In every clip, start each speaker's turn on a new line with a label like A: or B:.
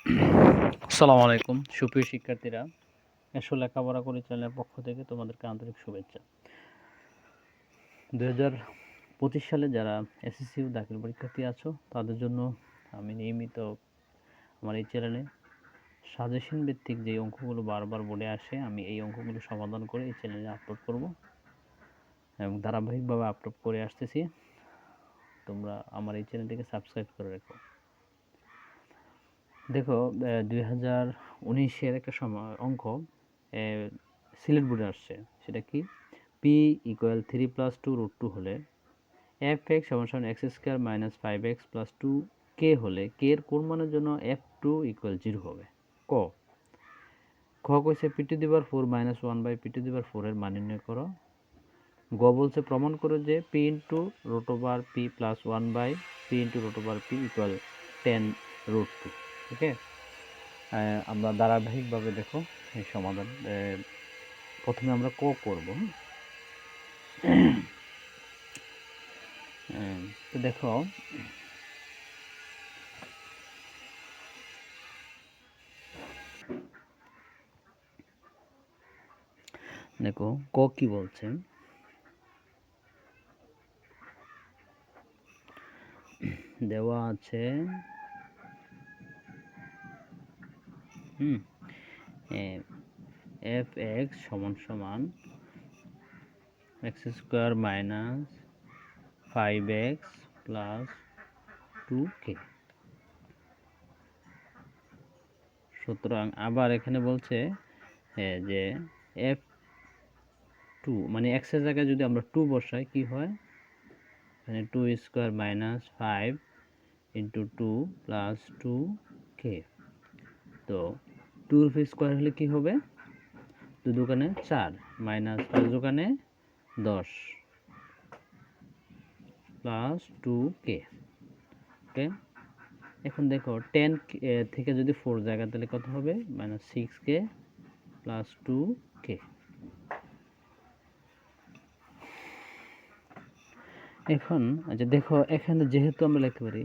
A: আসসালামু আলাইকুম সুপ্রিয় শিক্ষার্থীরা, এসো লেখাপড়া করি চ্যানেলের পক্ষ থেকে তোমাদেরকে আন্তরিক শুভেচ্ছা। 2025 সালে যারা এসএসসি ও দাখিল পরীক্ষার্থী আছো তাদের জন্য আমি নিয়মিত আমার এই চ্যানেলে সাজেশন ভিত্তিক যে অঙ্কগুলো বারবার বোর্ডে আসে আমি এই অঙ্কগুলো সমাধান করে এই চ্যানেলে আপলোড করব এবং ধারাবাহিকভাবে আপলোড করে আসতেছি। তোমরা আমার এই চ্যানেলটিকে সাবস্ক্রাইব করে রেখো। দেখো 2019-এর একটা সময় অঙ্ক সিলেট বোর্ডে আসছে, সেটা কি p = 3 + 2√2 হলে f(x) = x² - 5x + 2k হলে k এর কোন মানের জন্য f2 = 0 হবে। ক কইছে p⁴ - 1/p⁴ এর মান নির্ণয় করো। গ বলছে প্রমাণ করো যে p × p + 1/p × p = 10√2। ওকে, আমরা ধারাবাহিকভাবে দেখো এই সমাধান। প্রথমে আমরা ক করব। তো দেখো দেখো ক কি বলছে, দেওয়া আছে f(x) = x² - 5x + 2k। সুতরাং আবার এখানে বলছে যে f2 মানে x এর জায়গায় যদি আমরা 2 বসাই কি হয়, এখানে 2² - 5 × 2 + 2k। তো 2 হলে কি হবে, 2 দোকানে 4 - 5 দোকানে 10 + 2k। ওকে, এখন দেখো 10 থেকে যদি 4 জায়গা তাহলে কত হবে, -6k + 2k। এখন আচ্ছা দেখো এখানে যেহেতু আমরা লিখতে পারি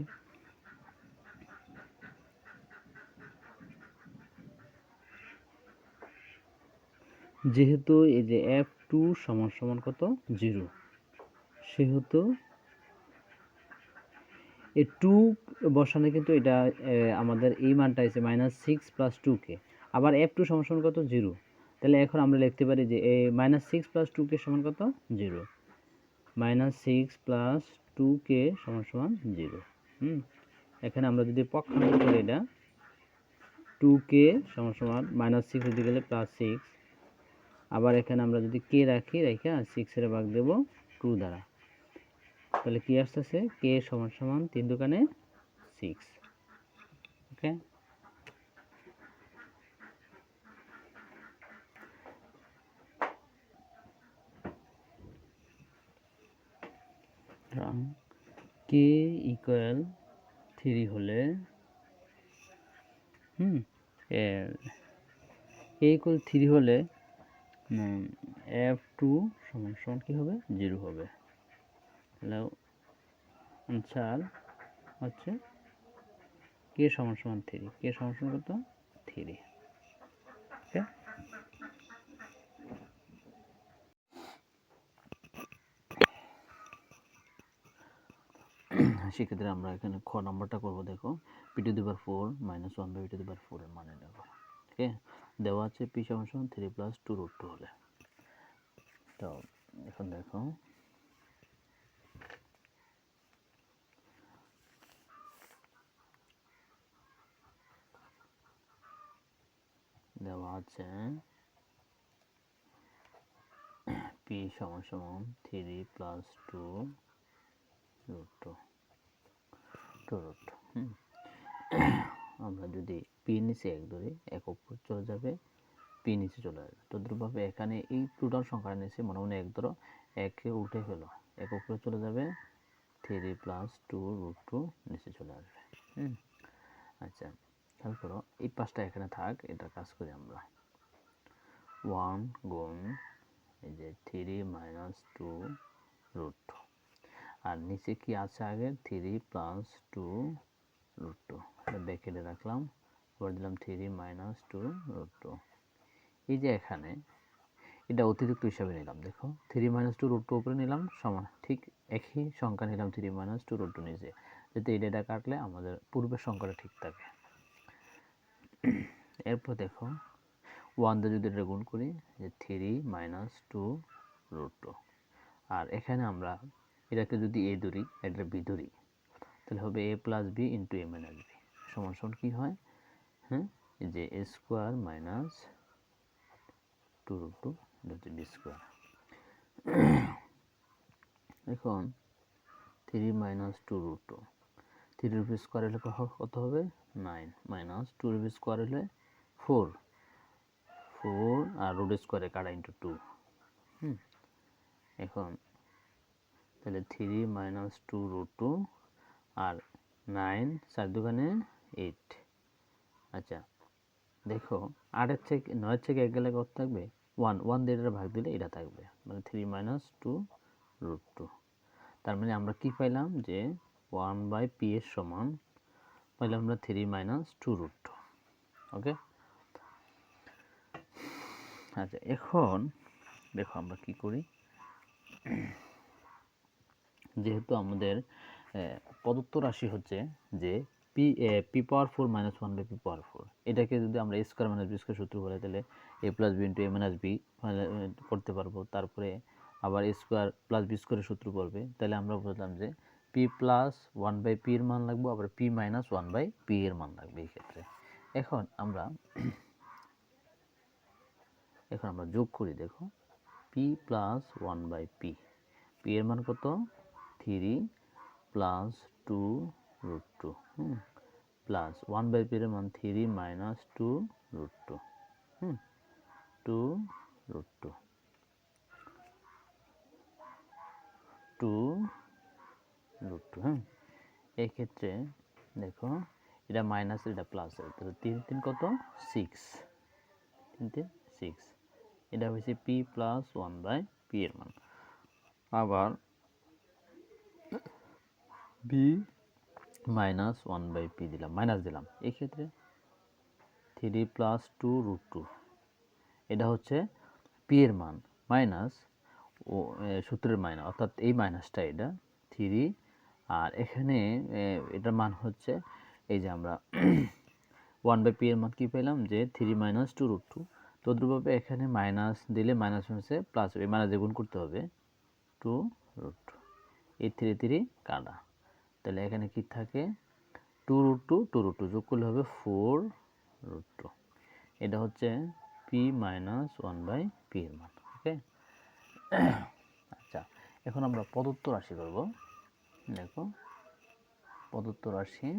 A: যেহেতু এই যে f2 = কত 0, সেহেতু এই 2 বসানো কিন্তু এটা আমাদের এই মানটা আছে -6 + 2k। আবার f2 = কত 0, তাহলে এখন আমরা লিখতে পারি যে -6 + 2k = কত 0, -6 + 2k = 0। এখানে আমরা যদি পক্ষান্তর করি এটা 2k = -6 হতে গেলে +6, আবার এখানে আমরা যদি k রাখি রেখে 6 এর ভাগ দেব 2 দ্বারা, তাহলে কি আসতেছে k = 3 দোকানে 6। ওকে, k = 3 হলে k = 3 হলে f2 = কি হবে 0 হবে। তাহলে আনসার হচ্ছে k = 3, k = কত 3। ওকে, সেক্ষেত্রে আমরা এখানে খ নাম্বারটা করব। দেখো p⁴ - 1/p⁴ এর মান নির্ণয় করো। ওকে, দেওয়া আছে p = 3 + 2√2 হলে। তো এখন দেখো দেওয়া আছে p = 3 + 2√2। আমরা যদি p নিচে 1 ধরি, 1 উপর চলে যাবে, p নিচে চলে আসবে। তদ্রুপভাবে এখানে এই টোটাল সংখ্যা নিচে মনে মনে 1 ধরো, 1 কে উল্টে ফেলো, 1 উপরে চলে যাবে, 3 + 2√2 নিচে চলে আসবে। আচ্ছা খেয়াল করো, এই পাঁচটা এখানে থাক, এটা কাজ করি আমরা। 1 গুণ এই যে 3 - 2√2, আর নিচে কি আছে আগে 3 + 2√2, এটা ব্র্যাকেটে রাখলাম, আবার দিলাম 3 মাইনাস 2 রুট 2। এই যে এখানে এটা অতিরিক্ত হিসাবে নিলাম, দেখো 3 মাইনাস 2 রুট 2 উপরে নিলাম, সমান ঠিক একই সংখ্যা নিলাম 3 মাইনাস 2 রুট 2 নিচে, যাতে এই ডেটা কাটলে আমাদের পূর্বের সংখ্যাটা ঠিক থাকে। এরপর দেখো 1 দিয়ে যদি এটা গুণ করি যে 3 মাইনাস 2 রুট 2, আর এখানে আমরা এটাকে যদি এ ধরি, এটা বি ধরি, তাহলে হবে এ plus B into A minus B সমান সমান কী হয়, হ্যাঁ, এই যে এ স্কোয়ার মাইনাস 2 রুট 2, এটা হচ্ছে বি স্কোয়ার। এখন 3 মাইনাস 2 রুট 2, 3 রুট স্কোয়ার হলে কত হবে 9, মাইনাস 2 রুট স্কোয়ার হলে 4, আর রুট স্কোয়ারে কাটা ইন্টু 2। এখন তাহলে 3 মাইনাস 2 রুট 2 আর 9 4 দোকানে 8। আচ্ছা দেখো 8-এর থেকে 9-এর থেকে 1 গেলে কত থাকবে 1 দিয়ে এটা ভাগ দিলে এটা থাকবে, মানে 3 মাইনাস 2 রুট 2। তার মানে আমরা কি পাইলাম যে 1/p এর সমান পাইলাম আমরা 3 মাইনাস 2 রুট 2। ওকে, আচ্ছা এখন দেখো আমরা কি করি, যেহেতু আমাদের প্রদত্ত রাশি হচ্ছে যে পি পাওয়ার 4 মাইনাস 1/p পাওয়ার 4, এটাকে যদি আমরা এ স্কোয়ার মাইনাস বি স্কোয়ার সূত্র বলে তাহলে এ plus B into A minus B করতে পারবো, তারপরে আবার এ স্কোয়ার প্লাস বি স্কোয়ারের সূত্র পড়বে, তাহলে আমরা বললাম যে পি প্লাস 1/p এর মান লাগবে, আবার পি মাইনাস 1/p এর মান লাগবে এই ক্ষেত্রে। এখন আমরা যোগ করি, দেখো পি প্লাস 1/p, পি এর মান কত 3 প্লাস 2 রুট 2, প্লাস 1/p এর মান 3 মাইনাস 2 রুট 2, 2 রুট 2, 2 রুট 2। এই ক্ষেত্রে দেখো এটা মাইনাস এটা প্লাস, তাহলে 3 3 কত 6, 3 3 6, এটা হচ্ছে পি প্লাস 1/p এর মান। আবার বি মাইনাস 1/p দিলাম, মাইনাস দিলাম, এই ক্ষেত্রে 3 প্লাস 2 রুট 2, এটা হচ্ছে পি এর মান মাইনাস ও সূত্রের মাইনাস, অর্থাৎ এই মাইনাসটা এটা 3, আর এখানে এটার মান হচ্ছে এই যে আমরা 1/p এর মান কি পেলাম যে 3 মাইনাস 2 রুট 2, তদ্রুপভাবে এখানে মাইনাস দিলে মাইনাস হচ্ছে প্লাস হবে, মাইনাস দিয়ে গুণ করতে হবে 2 রুট 2, এই 3 3 কাটা, তাহলে এখানে কি থাকে 2 রুট 2 2 রুট 2 যোগ করলে হবে 4 রুট 2, এটা হচ্ছে পি মাইনাস 1/p এর মান। ওকে, আচ্ছা এখন আমরা প্রদত্ত রাশি করব। দেখো প্রদত্ত রাশি,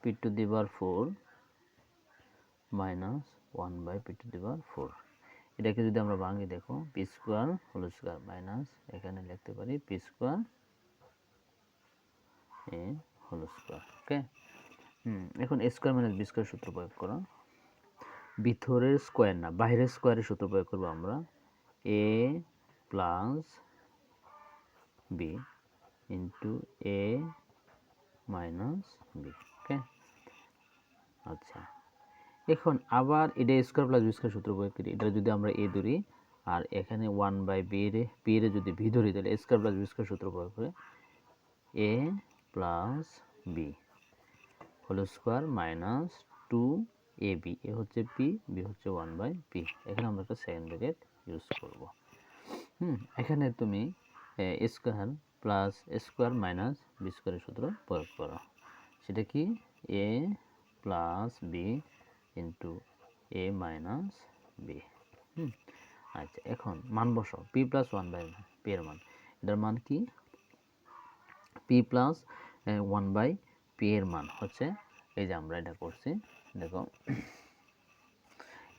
A: P to the power 4 minus 1/p to the power 4, এটাকে যদি আমরা ভাঙি দেখো P square whole square minus এখানে লিখতে পারি পি স্কোয়ার এ হোল স্কোয়ার। ওকে, এখন A square minus B square সূত্র প্রয়োগ করো, ভিতরের স্কোয়ার না বাইরের স্কোয়ারের সূত্র প্রয়োগ করবো আমরা, এ plus B into A minus B. ওকে, আচ্ছা এখন আবার এটা স্কোয়ার প্লাস বি স্কোয়ার সূত্র প্রয়োগ করি, এটা যদি আমরা এ ধরি আর এখানে 1/b এর যদি ভি ধরি, তাহলে স্কোয়ার প্লাস বি স্কোয়ার সূত্র প্রয়োগ করে A plus B whole square minus 2ab, A হচ্ছে পি, বি হচ্ছে 1/p, এখানে আমরা একটা সেকেন্ড ব্র্যাকেট ইউজ করব। এখানে তুমি square plus square minus B স্কোয়ারের সূত্র প্রয়োগ করো, সেটা কি A plus B into A minus B. আচ্ছা এখন মান বসাও, পি প্লাস 1/p এর মান, এটার মান কি পি প্লাস 1/p এর মান হচ্ছে এই যে আমরা এটা করছি, দেখো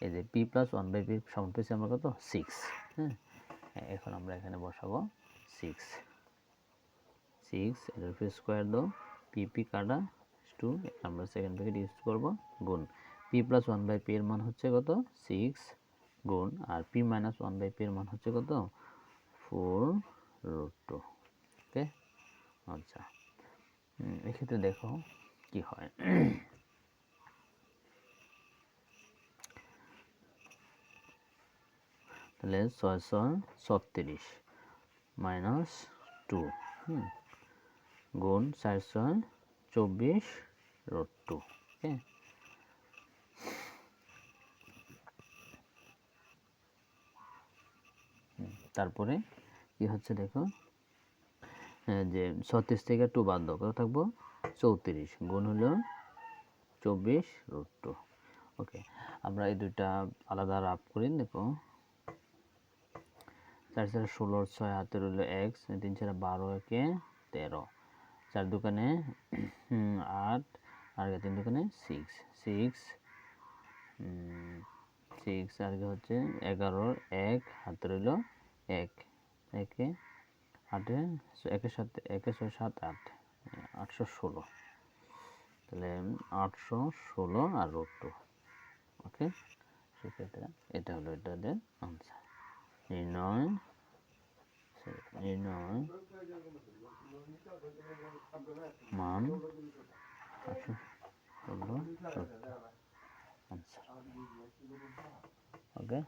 A: এই যে পি প্লাস 1/p সমান পেয়েছি আমরা কত 6। এখন আমরা এখানে বসাবো 6, এটার উপরে স্কোয়ার দাও, পি কাটা 2, আমরা সেকেন্ড ব্র্যাকেট ইউজ করব গুণ পি প্লাস 1/p এর মান হচ্ছে কত 6 গুণ, আর পি মাইনাস 1/p এর মান হচ্ছে কত 4√2। ওকে, আচ্ছা এক্ষেত্রে দেখো কি হয়। তাহলে 636 মাইনাস 2 গুণ 424√2। ওকে, তারপরে কি হচ্ছে দেখো, যে 36 থেকে 2 বাদ দাও, কত থাকবো 34 গুণ হলো 24√2। ওকে, আমরা এই দুইটা আলাদা রাফ করি। দেখো 4 4 16, 6 হাতে রইল x, 3 4 12, একে 13, 4 দোকানে 8, আর 3 দোকানে 6, 6 আর হচ্ছে 11, 1 হাতে রইল 1, একে 8, একের সাথে 1 6 7 8, 816। তাহলে 816 আর √2। ওকে, সেক্ষেত্রে এটা হলো এটাদের আনসার। নির্ণয় মান 816 আনসার। ওকে।